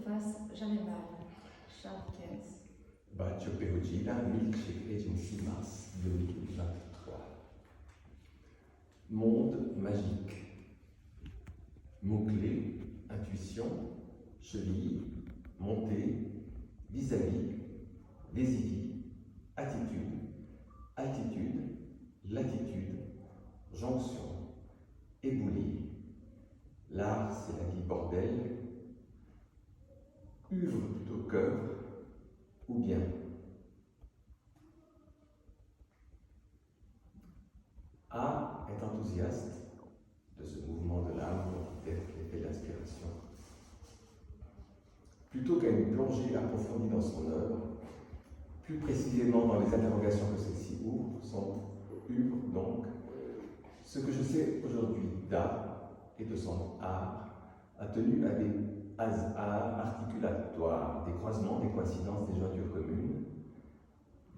fasse jamais mal. Charles Dickens. Bacio Perugina, 1506 mars 2023. Monde magique. Mots-clés, intuition, cheville, montée, vis-à-vis, vis-y-vis, attitude, altitude, latitude, jonction, éboulir. L'art, c'est la vie bordel. Uvre plutôt qu'œuvre, ou bien. A est enthousiaste de ce mouvement de l'âme qui peut être l'effet d'inspiration. Plutôt qu'à une plongée approfondie dans son œuvre, plus précisément dans les interrogations que celle-ci ouvre, donc, ce que je sais aujourd'hui d'A et de son art a tenu à des hasards articulatoires, des croisements, des coïncidences, des jointures communes,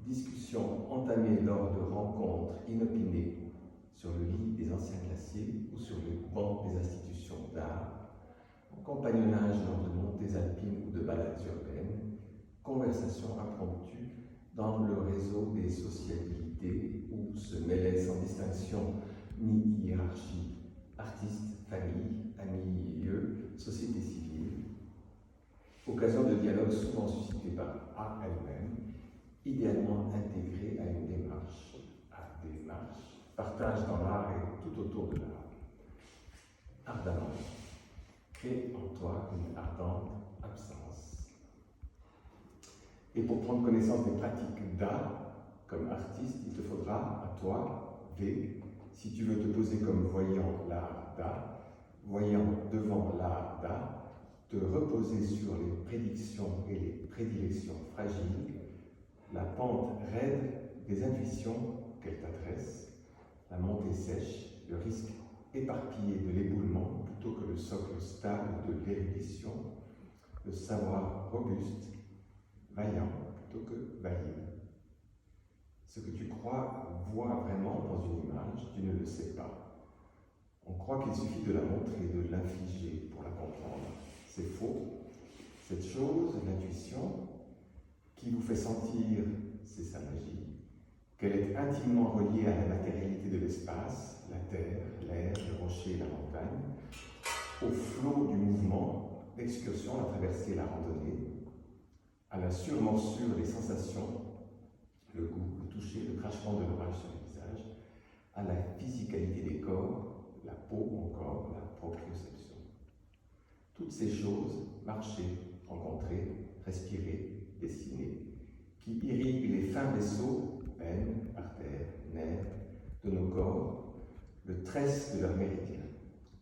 discussions entamées lors de rencontres inopinées sur le lit des anciens glaciers ou sur le banc des institutions d'art, compagnonnage lors de montées alpines ou de balades urbaines, conversations impromptues dans le réseau des sociabilités où se mêlaient sans distinction ni hiérarchie artistes, familles, amis, lieux, société civile, occasion de dialogue souvent suscité par A elle-même, idéalement intégrée à une démarche, partage dans l'art et tout autour de l'art. Ardemment, crée en toi une ardente absence. Et pour prendre connaissance des pratiques d'art, comme artiste, il te faudra, à toi, V, si tu veux te poser comme voyant l'art d'art, voyant devant l'art d'art, te reposer sur les prédictions et les prédilections fragiles, la pente raide des intuitions qu'elle t'adresse, la montée sèche, le risque éparpillé de l'éboulement plutôt que le socle stable de l'érudition, le savoir robuste, vaillant plutôt que vaillant. Ce que tu crois voir vraiment dans une image, tu ne le sais pas. On croit qu'il suffit de la montrer, de l'infliger pour la comprendre. C'est faux. Cette chose, l'intuition, qui vous fait sentir, c'est sa magie, qu'elle est intimement reliée à la matérialité de l'espace, la terre, l'air, le rocher et la montagne, au flot du mouvement, l'excursion, la traversée, la randonnée, à la surmorsure des sensations, le goût, le toucher, le crachement de l'orage sur le visage, à la physicalité des corps, la peau encore, la proprioception. Toutes ces choses, marcher, rencontrer, respirer, dessiner, qui irriguent les fins vaisseaux, veines, artères, nerfs, de nos corps, le tresse de leur méridien,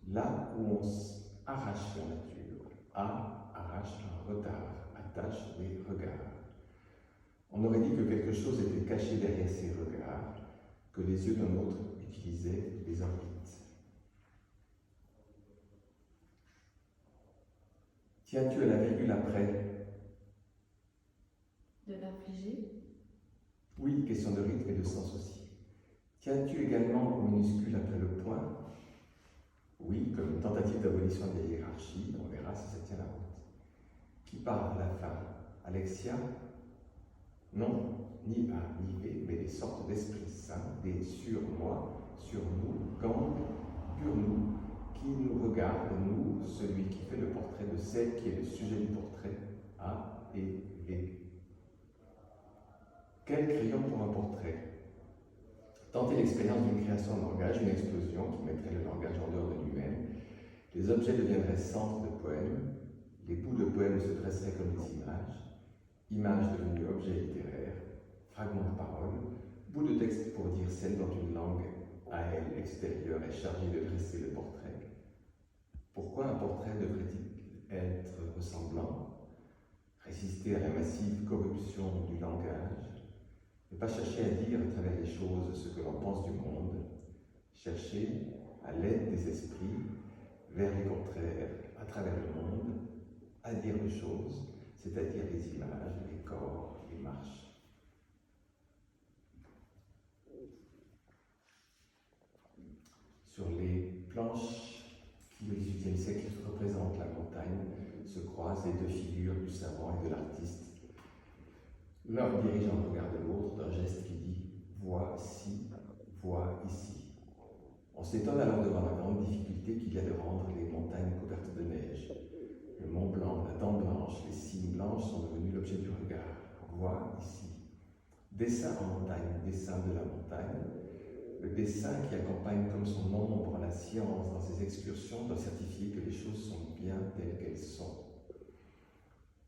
là où on arrache la nature, arrache un retard, attache les regards. On aurait dit que quelque chose était caché derrière ces regards, que les yeux d'un autre utilisaient les orbites. Tiens-tu à la virgule après? De l'infliger? Oui, question de rythme et de sens aussi. Tiens-tu également au minuscule après le point? Oui, comme une tentative d'abolition des hiérarchies, on verra si ça tient la route. Qui parle à la fin? Alexia? Non, ni A ni B, mais des sortes d'esprits saints, des sur-moi, sur-nous, gang, pur-nous, qui nous regarde, nous, celui qui fait le portrait de celle qui est le sujet du portrait, A et V. Quel crayon pour un portrait? Tenter l'expérience d'une création de langage, une explosion qui mettrait le langage en dehors de lui-même. Les objets deviendraient centres de poèmes, les bouts de poèmes se dresseraient comme des images devenues objets littéraires, fragments de paroles, bouts de texte pour dire celle dont une langue à elle extérieure est chargée de dresser le portrait. Pourquoi un portrait devrait-il être ressemblant? Résister à la massive corruption du langage, ne pas chercher à dire à travers les choses ce que l'on pense du monde, chercher, à l'aide des esprits, vers les contraires, à travers le monde, à dire les choses, c'est-à-dire les images, les corps, les marches. Sur les planches qui, au XVIIIe siècle, représentent la montagne, se croisent les deux figures du savant et de l'artiste. L'un dirigeant le regard de l'autre d'un geste qui dit « vois ici, vois ici ». On s'étonne alors devant la grande difficulté qu'il y a de rendre les montagnes couvertes de neige. Le Mont Blanc, la Dent Blanche, les cimes blanches sont devenus l'objet du regard. Vois ici. Dessin en montagne, dessin de la montagne. Le dessin qui accompagne comme son ombre la science dans ses excursions doit certifier que les choses sont bien telles qu'elles sont.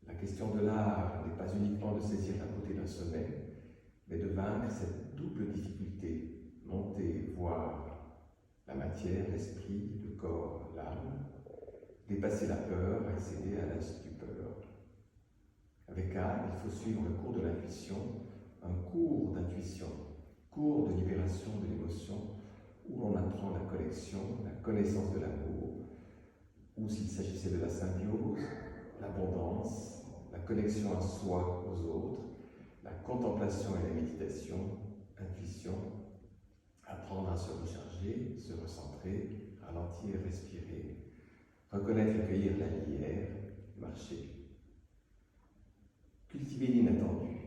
La question de l'art n'est pas uniquement de saisir la beauté d'un sommet, mais de vaincre cette double difficulté, monter, voir la matière, l'esprit, le corps, l'âme, dépasser la peur, accéder à la stupeur. Avec art, il faut suivre le cours de l'intuition, un cours d'intuition, cours de libération de l'émotion, où l'on apprend la collection, la connaissance de l'amour, ou s'il s'agissait de la symbiose, l'abondance, la connexion à soi, aux autres, la contemplation et la méditation, intuition, apprendre à se recharger, se recentrer, ralentir, respirer, reconnaître et accueillir la lumière, marcher. Cultiver l'inattendu.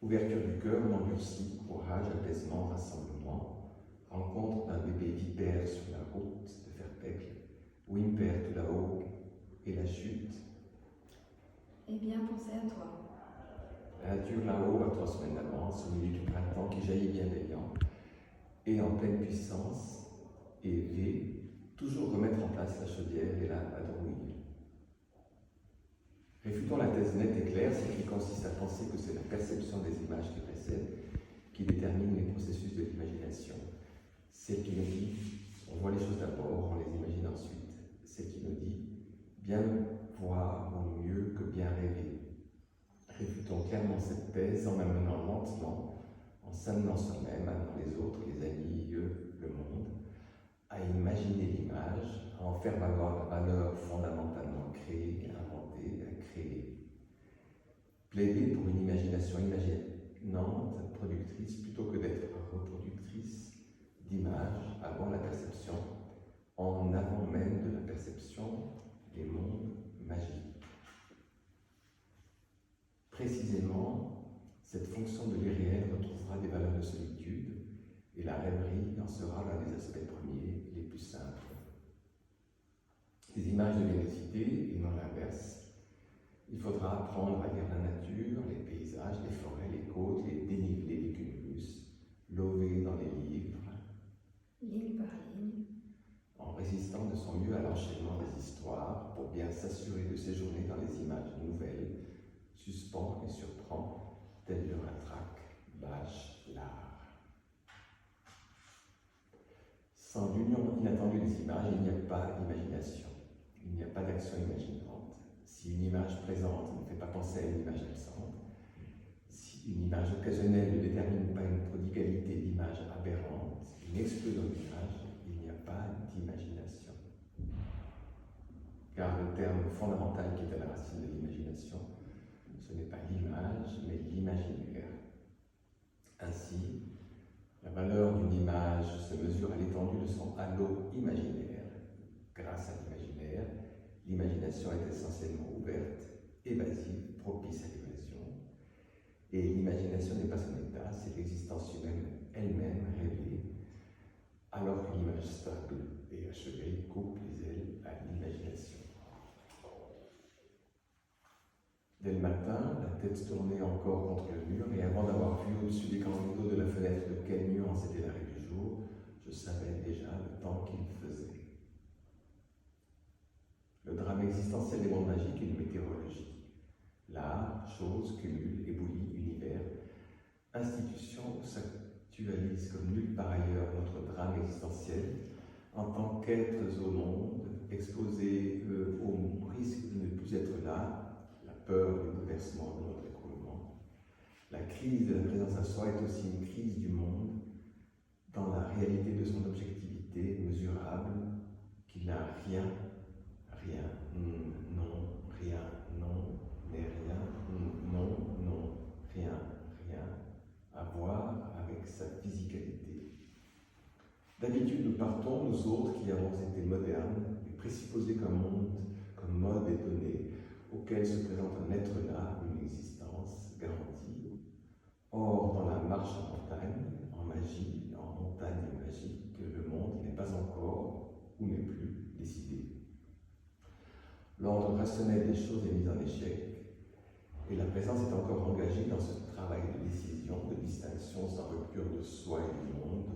Ouverture du cœur, l'endurci, courage, apaisement, rassemblement, rencontre d'un bébé vipère sur la route de Ferpècle, Wimper tout là-haut, et la chute. Eh bien, pensez à toi. La nature là-haut, à 3 semaines d'avance, au milieu du printemps qui jaillit bienveillant, et en pleine puissance, et V, toujours remettre en place la chaudière et la vadrouille. Réfutons la thèse nette et claire, celle qui consiste à penser que c'est la perception des images qui précèdent qui détermine les processus de l'imagination. Celle qui nous dit on voit les choses d'abord, on les imagine ensuite. Celle qui nous dit bien voir vaut mieux que bien rêver. Réfutons clairement cette thèse en amenant lentement, en s'amenant soi-même, amenant les autres, les amis, eux, le monde, à imaginer l'image, à en faire valoir la valeur fondamentalement créée, inventée, à créer. Plaider pour une imagination imaginante, productrice, plutôt que d'être reproductrice d'images avant la perception, en avant même de la perception des mondes magiques. Précisément, cette fonction de l'irréel retrouvera des valeurs de solitude, et la rêverie en sera l'un des aspects premiers les plus simples. Des images de véracité et non l'inverse. Il faudra apprendre à lire la nature, les paysages, les forêts, les côtes, les dénivelés des cumulus, lover dans les livres, Ligne par ligne. en résistant de son mieux à l'enchaînement des histoires pour bien s'assurer de séjourner dans les images nouvelles, suspend et surprend, tel le rattraque, bâche l'art. Sans l'union inattendue des images, il n'y a pas d'imagination, il n'y a pas d'action imaginante. Si une image présente ne fait pas penser à une image absente, si une image occasionnelle ne détermine pas une prodigalité d'images aberrantes, une explosion d'images, il n'y a pas d'imagination. Car le terme fondamental qui est à la racine de l'imagination, ce n'est pas l'image, mais l'imaginaire. Ainsi, la valeur d'une image se mesure à l'étendue de son halo imaginaire. Grâce à l'imaginaire, l'imagination est essentiellement ouverte, évasive, propice à l'évasion. Et l'imagination n'est pas son état, c'est l'existence humaine elle-même rêvée, alors qu'une image stable et achevée coupe les ailes à l'imagination. Dès le matin, la tête tournée encore contre le mur, et avant d'avoir vu au-dessus des grands rideaux de la fenêtre de quelle nuance était l'arrêt du jour, je savais déjà le temps qu'il faisait. Le drame existentiel des mondes magiques est une météorologie. L'art, chose, cumule, éboulit, univers, institution s'actualise comme nulle part ailleurs notre drame existentiel en tant qu'êtres au monde, exposés au risque de ne plus être là, la peur du bouleversement de notre écroulement. La crise de la présence à soi est aussi une crise du monde dans la réalité de son objectivité mesurable, qui n'a rien, non, rien, non, mais rien, non, rien, à voir avec sa physicalité. D'habitude, nous partons, nous autres qui avons été modernes, et présupposés qu'un comme mode et données auquel se présente un être là, une existence garantie. Or, dans la marche en montagne, en magie, en montagne magique, le monde n'est pas encore, ou n'est plus, décidé. L'ordre rationnel des choses est mis en échec, et la présence est encore engagée dans ce travail de décision, de distinction sans rupture de soi et du monde,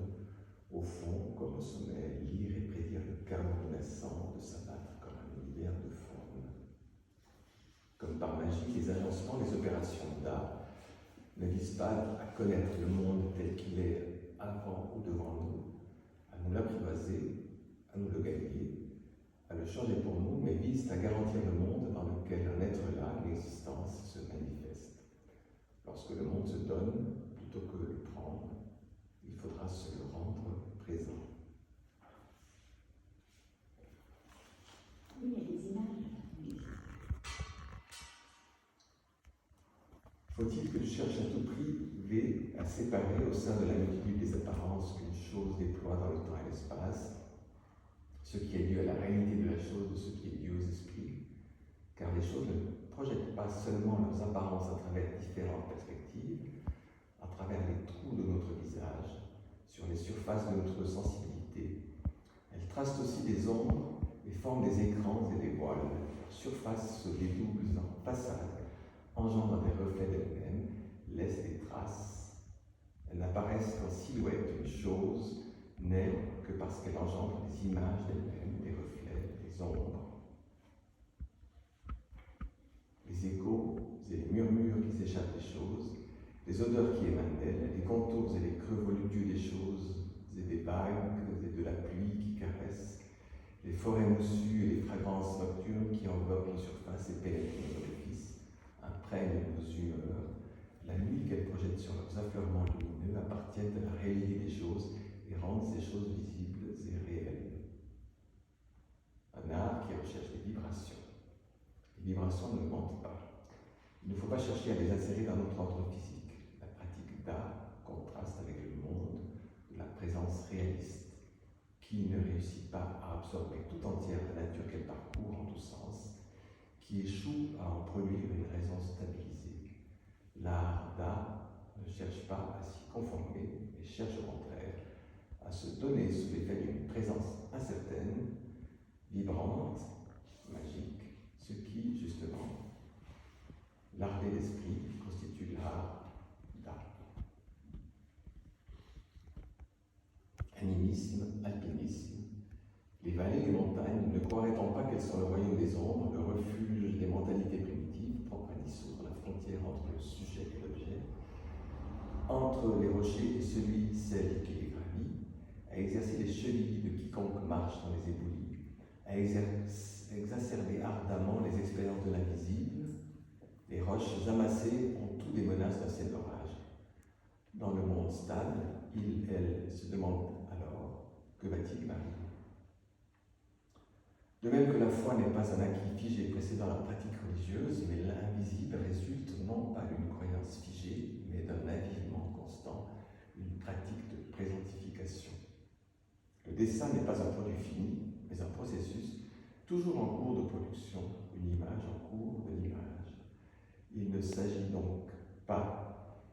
au fond, comme au sommet, lire et prédire le chaos naissant, de s'abattre comme un univers de formes. Comme par magie, les agencements, les opérations d'art ne visent pas à connaître le monde tel qu'il est avant ou devant nous, à nous l'apprivoiser, à nous le gagner, à le changer pour nous, mais visent à garantir le monde dans lequel un être là, une existence, se manifeste. Lorsque le monde se donne, plutôt que le prendre, il faudra se le rendre présent. Oui, il y a des images. Faut-il que je cherche à tout prix à séparer au sein de la multitude des apparences qu'une chose déploie dans le temps et l'espace, ce qui est dû à la réalité de la chose de ce qui est dû aux esprits, car les choses ne projettent pas seulement leurs apparences à travers différentes perspectives, à travers les trous de notre visage, sur les surfaces de notre sensibilité. Elles tracent aussi des ombres et forment des écrans et des voiles. Leurs surfaces se dédoublent en façade, engendrant des reflets d'elles-mêmes, laissent des traces. Elles n'apparaissent qu'en silhouette d'une chose, n'est que parce qu'elle engendre des images d'elle-même, des reflets, des ombres. Les échos et les murmures qui s'échappent des choses, les odeurs qui émanent d'elles, les contours et les creux voluptueux des choses et des vagues et de la pluie qui caresse, les forêts moussues et les fragrances nocturnes qui enveloppent nos surfaces et pénètrent nos orifices, imprègnent nos humeurs, la nuit qu'elles projettent sur leurs affleurements lumineux appartiennent à la réalité des choses et rendent ces choses visibles et réelles. Un art qui recherche des vibrations. Les vibrations ne mentent pas. Il ne faut pas chercher à les insérer dans notre ordre physique. La pratique d'art contraste avec le monde de la présence réaliste, qui ne réussit pas à absorber tout entière la nature qu'elle parcourt en tous sens, qui échoue à en produire une raison stabilisée. L'art d'art ne cherche pas à s'y conformer, mais cherche au contraire à se donner sous l'effet d'une présence incertaine, vibrante, magique, ce qui, justement, l'art de l'esprit constitue l'art d'art. Animisme, alpinisme. Les vallées et les montagnes, ne croirait-on pas qu'elles sont le royaume des ombres, le refuge des mentalités primitives, propres à dissoudre la frontière entre le sujet et l'objet, entre les rochers et celle qui les gravit, à exercer les chevilles de quiconque marche dans les éboulis, à exacerber ardemment les expériences de l'invisible. Les roches amassées ont tout des menaces d'un ciel d'orage. Dans le monde stable, elle se demande alors, que va-t-il m'arriver? De même que la foi n'est pas un acquis figé précédant la pratique religieuse, mais l'invisible résulte non pas d'une croyance figée, mais d'un avisement constant, une pratique de présentification. Le dessin n'est pas un produit fini, mais un processus toujours en cours de production, une image en cours de l'image. Il ne s'agit donc pas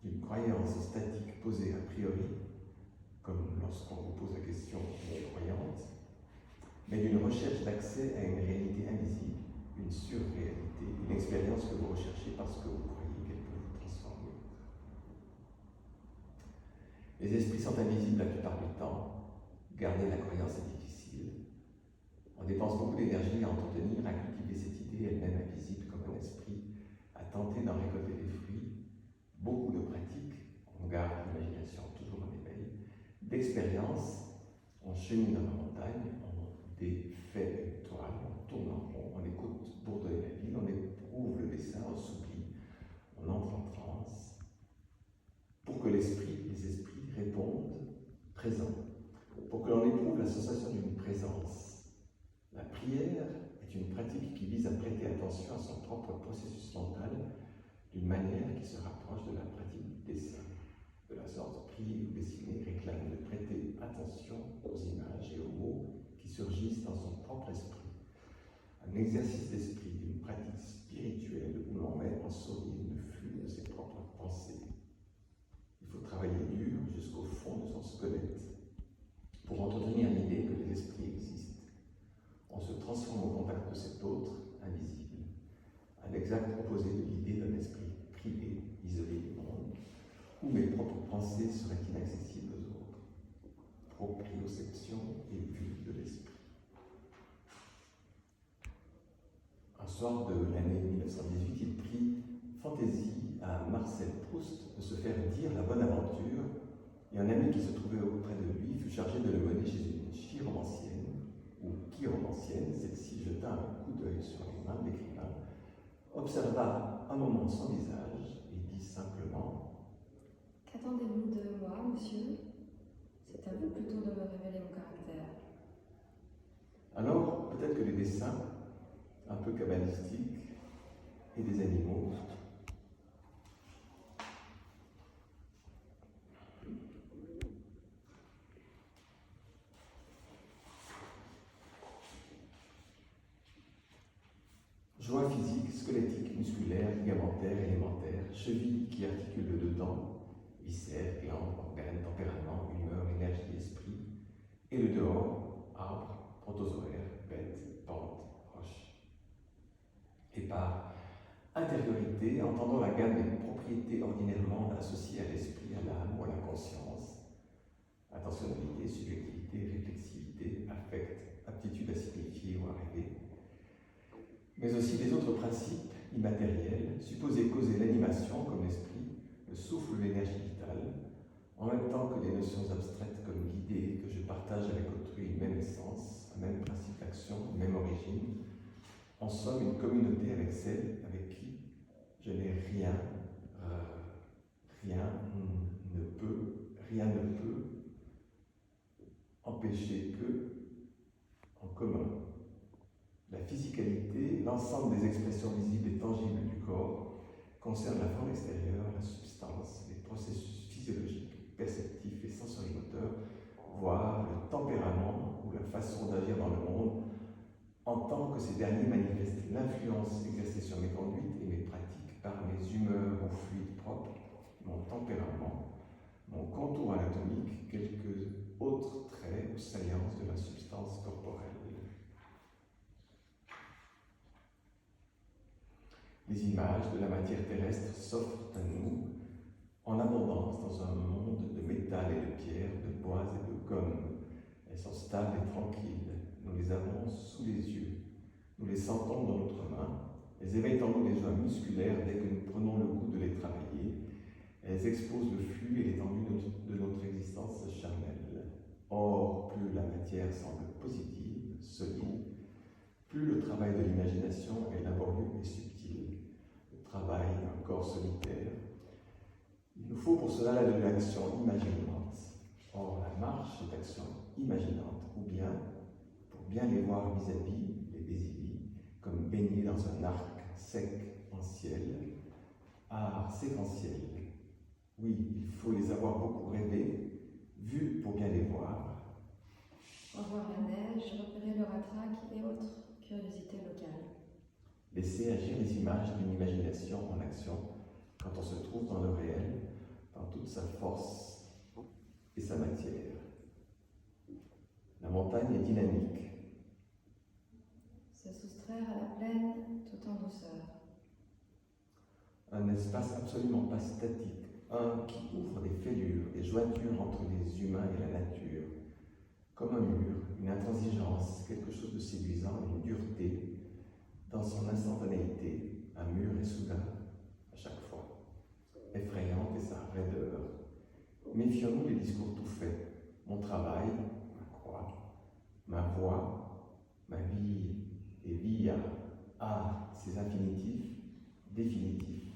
d'une croyance statique posée a priori, comme lorsqu'on vous pose la question « croyante », mais d'une recherche d'accès à une réalité invisible, une surréalité, une expérience que vous recherchez parce que vous croyez qu'elle peut vous transformer. Les esprits sont invisibles la plupart du temps. Garder la croyance est difficile. On dépense beaucoup d'énergie à entretenir, à cultiver cette idée elle-même invisible comme un esprit, à tenter d'en récolter les fruits. Beaucoup de pratiques, on garde l'imagination toujours en éveil, d'expériences, on chemine dans la montagne, on défait une toile, on tourne en rond, on écoute bourdonner la ville, on éprouve le dessin, on s'oublie, on entre en transe, pour que les esprits répondent présents, pour que l'on éprouve la sensation d'une présence. La prière est une pratique qui vise à prêter attention à son propre processus mental d'une manière qui se rapproche de la pratique du dessin. De la sorte, prier ou dessiner réclame de prêter attention aux images et aux mots qui surgissent dans son propre esprit. À un exercice d'esprit, d'une pratique spirituelle où l'on met en sourdine le flux de ses propres pensées. Il faut travailler dur jusqu'au fond de son squelette pour entretenir l'idée que les esprits existent. On se transforme au contact de cet autre, invisible, à l'exact opposé de l'idée d'un esprit privé, isolé du monde, où mes propres pensées seraient inaccessibles aux autres. Proprioception et vue de l'esprit. Un soir de l'année 1918, il prit fantaisie à Marcel Proust de se faire dire la bonne aventure, et un ami qui se trouvait auprès de lui fut chargé de le mener chez une chiromancienne, ou chiromancienne. Celle-ci jeta un coup d'œil sur les mains de l'écrivain, observa un moment son visage et dit simplement « Qu'attendez-vous de moi, monsieur? C'est à vous plutôt de me révéler mon caractère. » Alors, peut-être que les dessins, un peu cabalistiques, et des animaux, joie physique, squelettique, musculaire, ligamentaire, élémentaire, cheville qui articule le dedans, viscères, glandes, organes, tempérament, humeur, énergie, esprit, et le dehors, arbre, protozoaire, bête, pente, roche. Et par intériorité, entendant la gamme des propriétés ordinairement associées à l'esprit, à l'âme ou à la conscience, attentionnalité, subjectivité, réflexivité, affect, aptitude à signifier ou à rêver, mais aussi des autres principes immatériels, supposés causer l'animation comme l'esprit, le souffle ou l'énergie vitale, en même temps que des notions abstraites comme l'idée que je partage avec autrui une même essence, un même principe d'action, une même origine, en somme une communauté avec celle avec qui je n'ai rien ne peut empêcher que en commun. La physicalité, l'ensemble des expressions visibles et tangibles du corps, concerne la forme extérieure, la substance, les processus physiologiques, perceptifs et sensorimoteurs, voire le tempérament ou la façon d'agir dans le monde, en tant que ces derniers manifestent l'influence exercée sur mes conduites et mes pratiques par mes humeurs ou fluides propres, mon tempérament, mon contour anatomique, quelques autres traits ou saillances de la substance corporelle. Les images de la matière terrestre s'offrent à nous en abondance dans un monde de métal et de pierre, de bois et de gomme. Elles sont stables et tranquilles. Nous les avons sous les yeux. Nous les sentons dans notre main. Elles éveillent en nous des joies musculaires dès que nous prenons le goût de les travailler. Elles exposent le flux et l'étendue de notre existence charnelle. Or, plus la matière semble positive, solide, plus le travail de l'imagination est laborieux et subtil. Le travail d'un corps solitaire. Il nous faut pour cela de l'action imaginante. Or, la marche est action imaginante, ou bien, pour bien les voir vis-à-vis, les bésilies, comme baignés dans un arc sec en ciel, art séquentiel. Oui, il faut les avoir beaucoup rêvés, vus pour bien les voir. Revoir la neige, repérer le ratraque et autres curiosités locales. Laisser agir les images d'une imagination en action quand on se trouve dans le réel, dans toute sa force et sa matière. La montagne est dynamique. Se soustraire à la plaine tout en douceur. Un espace absolument pas statique, un qui ouvre des fêlures, des jointures entre les humains et la nature, comme un mur, une intransigeance, quelque chose de séduisant, une dureté, dans son instantanéité, un mur est soudain, à chaque fois, effrayante et sa raideur. Méfions-nous des discours tout faits. Mon travail, ma croix, ma voix, ma vie et via, ces infinitifs définitifs.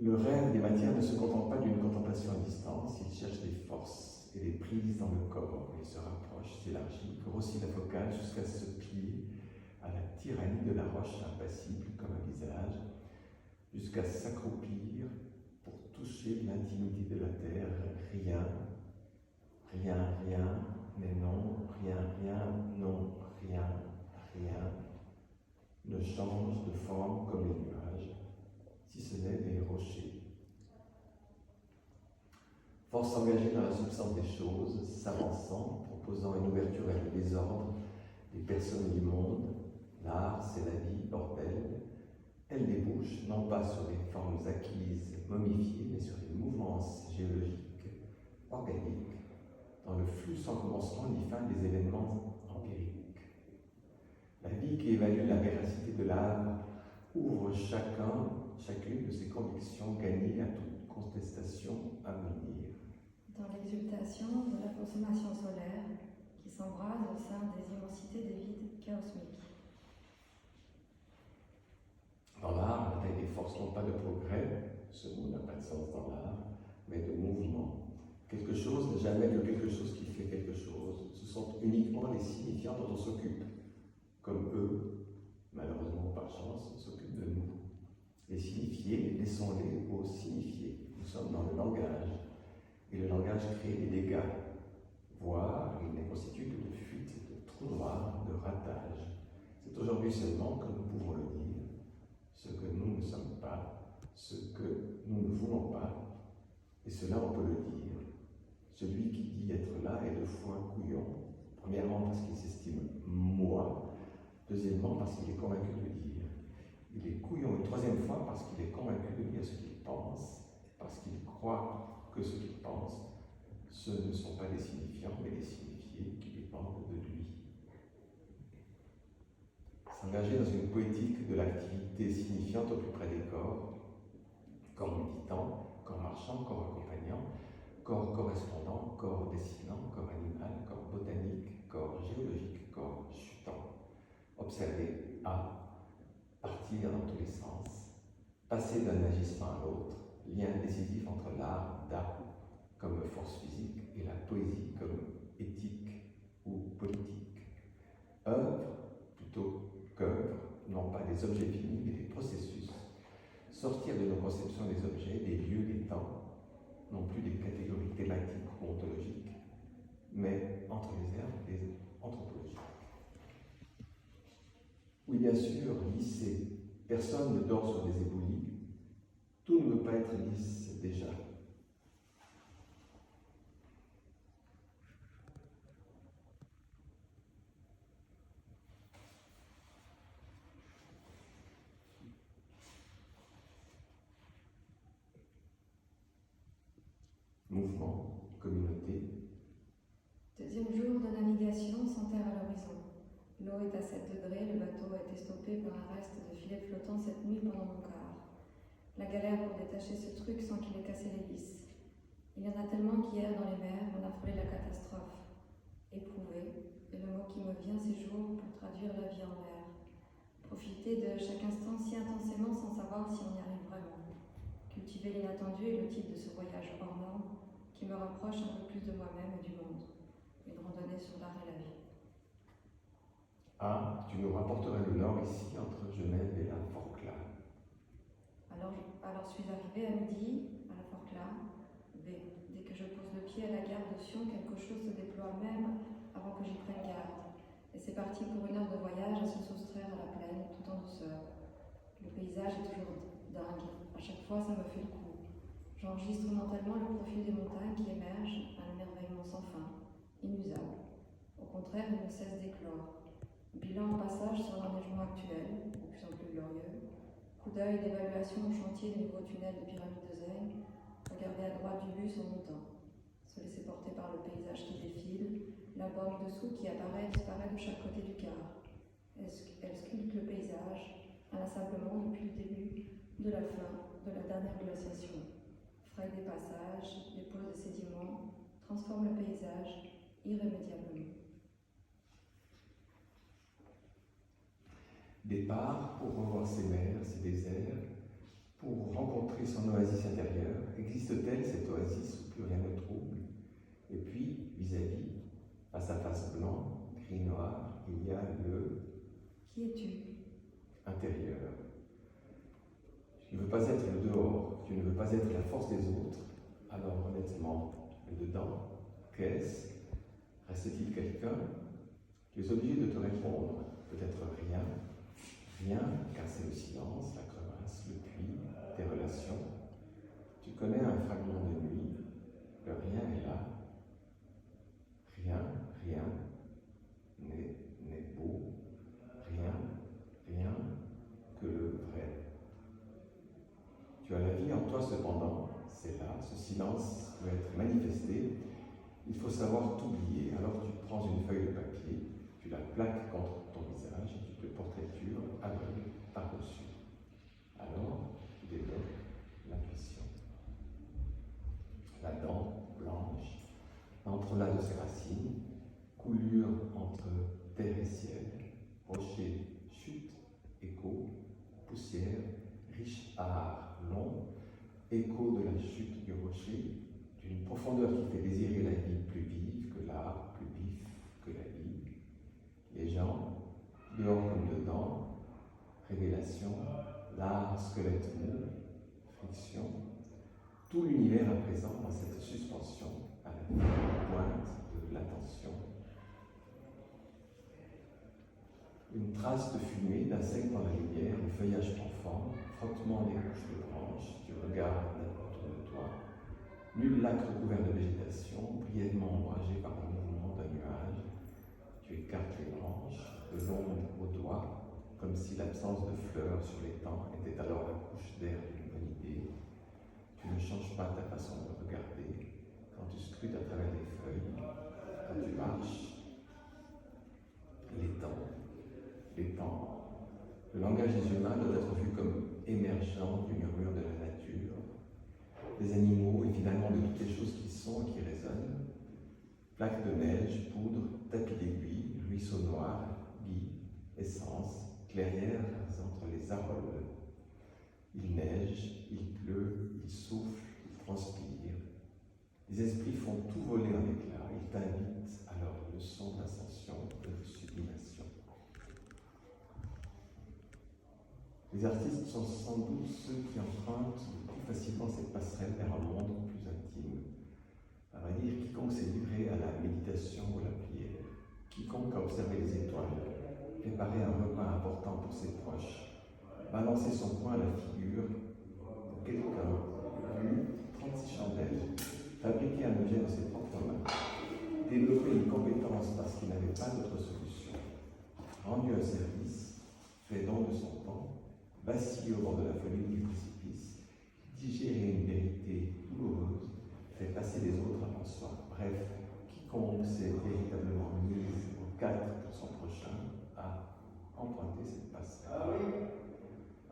Le rêve des matières ne se contente pas d'une contemplation à distance, il cherche des forces et des prises dans le corps. Il se rapproche, s'élargit, grossit la focale jusqu'à se plier à la tyrannie de la roche impassible comme un visage, jusqu'à s'accroupir pour toucher l'intimité de la terre. Rien, mais non, non, rien ne change de forme comme les nuages, si ce n'est les rochers. Force engagée dans la substance des choses, s'avançant, proposant une ouverture vers le désordre des personnes du monde, l'art, c'est la vie, bordel, elle débouche non pas sur des formes acquises, momifiées, mais sur des mouvances géologiques, organiques, dans le flux sans commencement ni fin des événements empiriques. La vie qui évalue la véracité de l'âme ouvre chacune de ses convictions gagnées à toute contestation à venir. Dans l'exultation de la consommation solaire qui s'embrase au sein des immensités des vides cosmiques. Dans l'art, la taille des forces non pas de progrès, ce mot n'a pas de sens dans l'art, mais de mouvement. Quelque chose n'est jamais que quelque chose qui fait quelque chose. Ce sont uniquement les signifiants dont on s'occupe, comme eux, malheureusement par chance, s'occupent de nous. Les signifiés, laissons-les aux signifiés. Nous sommes dans le langage, et le langage crée des dégâts, voire il n'est constitué que de fuites, de trous noirs, de ratages. C'est aujourd'hui seulement que nous pouvons le dire, ce que nous ne sommes pas, ce que nous ne voulons pas, et cela on peut le dire. Celui qui dit être là est 2 fois couillon, premièrement parce qu'il s'estime moi, deuxièmement parce qu'il est convaincu de le dire. Il est couillon une 3e fois parce qu'il est convaincu de dire ce qu'il pense, parce qu'il croit que ce qu'il pense, ce ne sont pas des signifiants, mais des signifiés qui dépendent de lui. S'engager dans une poétique de l'activité signifiante au plus près des corps méditant, corps marchant, corps accompagnant, corps correspondant, corps dessinant, corps animal, corps botanique, corps géologique, corps chutant. Observer partir dans tous les sens, passer d'un agissement à l'autre, lien décisif entre l'art comme force physique et la poésie comme éthique ou politique. Œuvre plutôt qu'œuvre, non pas des objets finis, mais des processus. Sortir de nos conceptions des objets, des lieux, des temps, non plus des catégories thématiques ou ontologiques, mais entre les herbes et anthropologiques. Oui, bien sûr, lissé. Personne ne dort sur des éboulis. Tout ne veut pas être lisse déjà. Mouvement, communauté. 2e jour de navigation sans terre à l'horizon. L'eau est à 7 degrés, le bateau a été stoppé par un reste de filet flottant cette nuit pendant mon quart. La galère pour détacher ce truc sans qu'il ait cassé les vis. Il y en a tellement qu'hier dans les mers, on a frôlé la catastrophe. Éprouver est le mot qui me vient ces jours pour traduire la vie en mer. Profiter de chaque instant si intensément sans savoir si on y arrive vraiment. Cultiver l'inattendu est le titre de ce voyage hors norme qui me rapproche un peu plus de moi-même et du monde. Une randonnée sur l'art et la vie. Tu nous rapporterais le nord ici, entre Genève et la Forclaz. Alors suis arrivée à midi, à la Forclaz. Dès que je pose le pied à la gare de Sion, quelque chose se déploie même avant que j'y prenne garde. Et c'est parti pour 1 heure de voyage à se soustraire à la plaine, tout en douceur. Le paysage est toujours dingue. À chaque fois, ça me fait le coup. J'enregistre mentalement le profil des montagnes qui émergent, un émerveillement sans fin, inusable. Au contraire, il ne cesse d'éclore. Bilan en passage sur l'enneigement actuel, de plus en plus glorieux. Coup d'œil d'évaluation au chantier du nouveau tunnel de Pyramide de Zeng. Regarder à droite du bus en montant. Se laisser porter par le paysage qui défile. La borne dessous qui apparaît et disparaît de chaque côté du quart. Elle sculpte le paysage, inlassablement depuis le début de la fin de la dernière glaciation. Fraye des passages, dépose des sédiments, transforme le paysage irrémédiablement. Départ pour revoir ses mers, ses déserts, pour rencontrer son oasis intérieure. Existe-t-elle cette oasis où plus rien ne trouble? Et puis, vis-à-vis, face à face blanc, gris noir, il y a le Qui es-tu? Intérieur. Tu ne veux pas être le dehors, tu ne veux pas être la force des autres. Alors honnêtement, le dedans, qu'est-ce? Restait-il quelqu'un? Tu es obligé de te répondre. Peut-être rien. Rien, car c'est le silence, la crevasse, le puits, tes relations. Tu connais un fragment de nuit. Le rien est là. Rien, rien n'est beau. Rien, rien que le vrai. Tu as la vie en toi cependant. C'est là. Ce silence peut être manifesté. Il faut savoir t'oublier. Alors tu prends une feuille de papier, tu la plaques contre ton visage et tu te portraitures aveugle par-dessus. Alors tu développes l'intuition. La dent blanche, l'entrelac de ses racines, coulure entre terre et ciel, rocher, chute, écho, poussière, riche art long, écho de la chute du rocher, d'une profondeur qui fait désirer la vie plus vive que l'art, plus vif que la vie. Les gens, dehors comme dedans, révélation, l'art, squelette mou, friction, tout l'univers à présent dans cette suspension à la pointe de l'attention. Une trace de fumée, d'insectes dans la lumière, le feuillage profond, frottement des couches de branches, tu regardes autour de toi. Nul lac recouvert de végétation, brièvement ombragé par le mouvement d'un nuage. Tu écartes les branches, de l'ombre au doigt, comme si l'absence de fleurs sur les temps était alors la couche d'air d'une bonne idée. Tu ne changes pas ta façon de regarder quand tu scrutes à travers les feuilles, quand tu marches. Les temps. Le langage des humains doit être vu comme émergeant du murmure de la nature, des animaux et finalement de toutes les choses qui sont et qui résonnent. Plaques de neige, poudre, tapis d'aiguille, ruisseaux noirs, gui, essence, clairières entre les aroles. Il neige, il pleut, il souffle, il transpire. Les esprits font tout voler en éclats, ils t'invitent à leur leçon d'ascension et de sublimation. Les artistes sont sans doute ceux qui empruntent le plus facilement cette passerelle vers un monde plus intime. À vrai dire, quiconque s'est livré à la méditation ou à la prière, quiconque a observé les étoiles, préparé un repas important pour ses proches, balancé son poing à la figure pour quelqu'un, vu 36 chandelles, fabriqué un objet de ses propres mains, développé une compétence parce qu'il n'avait pas d'autre solution, rendu un service, fait don de son temps, vacillé au bord de la folie du précipice, digérer une vérité douloureuse, fait passer les autres avant soi. Bref, quiconque s'est véritablement mis au cadre de son prochain a emprunté cette passerelle.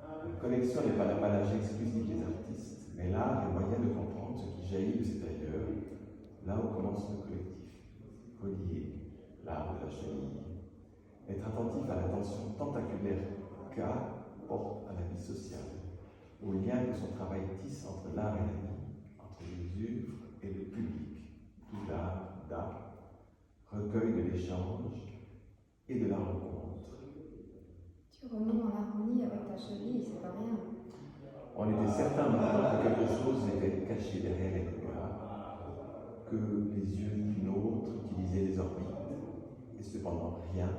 La connexion n'est pas l'apanage exclusif des artistes, mais l'art est moyen de comprendre ce qui jaillit de cet ailleurs, là où commence le collectif. Relier l'art de la chenille. Être attentif à l'attention tentaculaire qu'apporte à la vie sociale, au lien que son travail tisse entre l'art et la vie, entre les œuvres et le public, d'où l'art d'art, recueil de l'échange et de la rencontre. Tu renoues en harmonie avec ta cheville, c'est pas rien. On était certain maintenant que quelque chose était caché derrière les regards, que les yeux d'une autre utilisaient les orbites, et cependant rien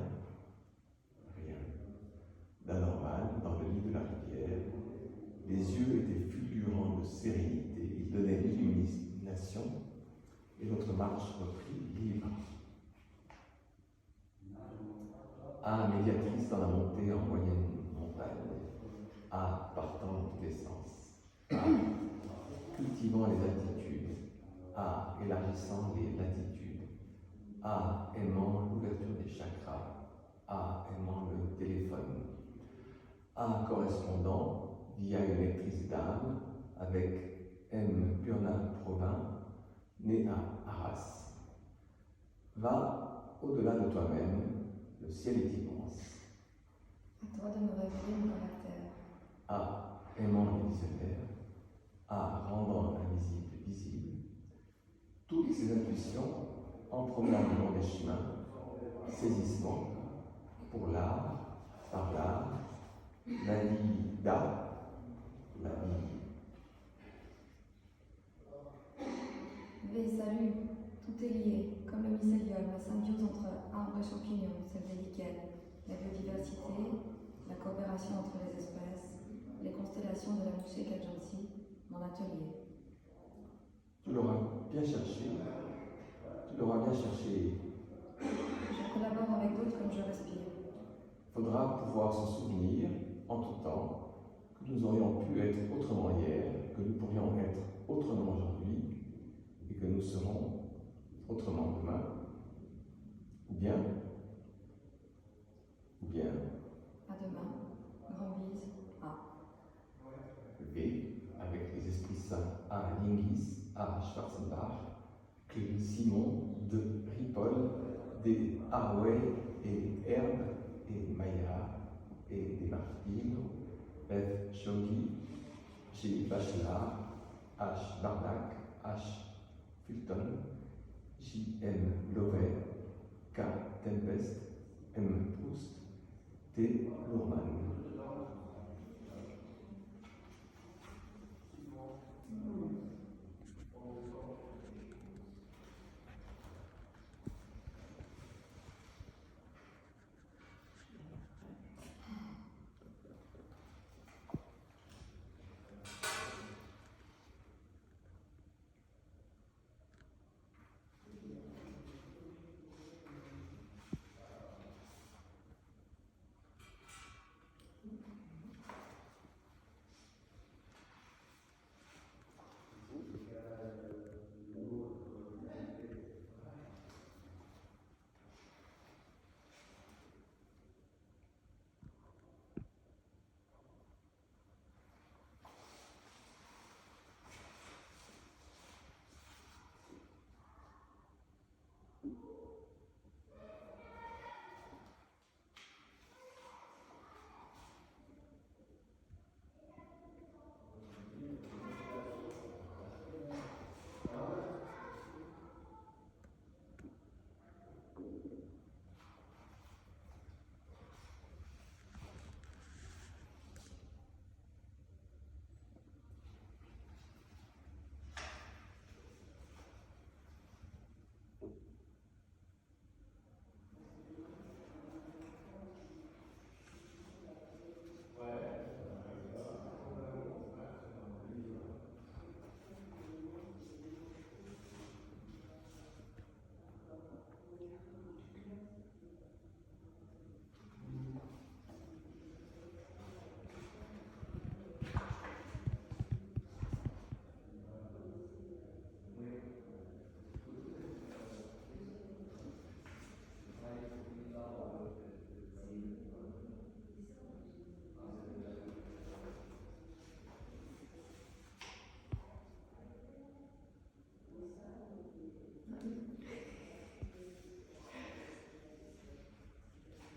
d'anormal dans le lit de la rivière. Les yeux étaient fulgurants de sérénité, ils donnaient l'illumination, et notre marche reprit libre. Médiatrice dans la montée en moyenne montagne, partant de l'essence, cultivant les altitudes, élargissant les latitudes, aimant l'ouverture des chakras, aimant le téléphone, correspondant via une lectrice d'âme avec M. Purna Provin, né à Arras. Va au-delà de toi-même, le ciel est immense. À toi de me révéler mon caractère. Aimant le visionnaire, rendant l'invisible visible. Toutes ces intuitions en promenant le long des chemins, saisissement pour l'art, par l'art, la vie la vie. Salut, Tout est lié, comme le mycélium, la symbiose entre arbres et champignons, celle des lichens, la biodiversité, la coopération entre les espèces, les constellations de la Mouchek Agency, mon atelier. Tu l'auras bien cherché. Tu l'auras bien cherché. Je collabore avec d'autres comme je respire. Il faudra pouvoir se souvenir, en tout temps, que nous aurions pu être autrement hier, que nous pourrions être autrement aujourd'hui, et que nous serons autrement demain. Ou bien, À demain. Grand bise. A. V, avec les esprits saints A. Lingis, A. Schwarzenbach, Clélie Simon, de Ripoll, des Haraway et Herbe et Maya et des Martino, F. Chogui, G. Bachelard, H. Bardac, H. Fulton, J. M. Lovey, K. Tempest, M. Proust, T. Lourman.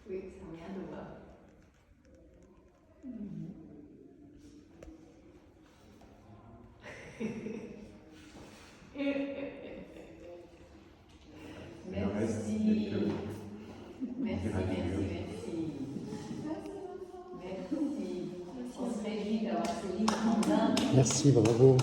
Oui, ça n'a rien de voir. Merci. On se réjouit d'avoir ce livre en main. Merci, bravo.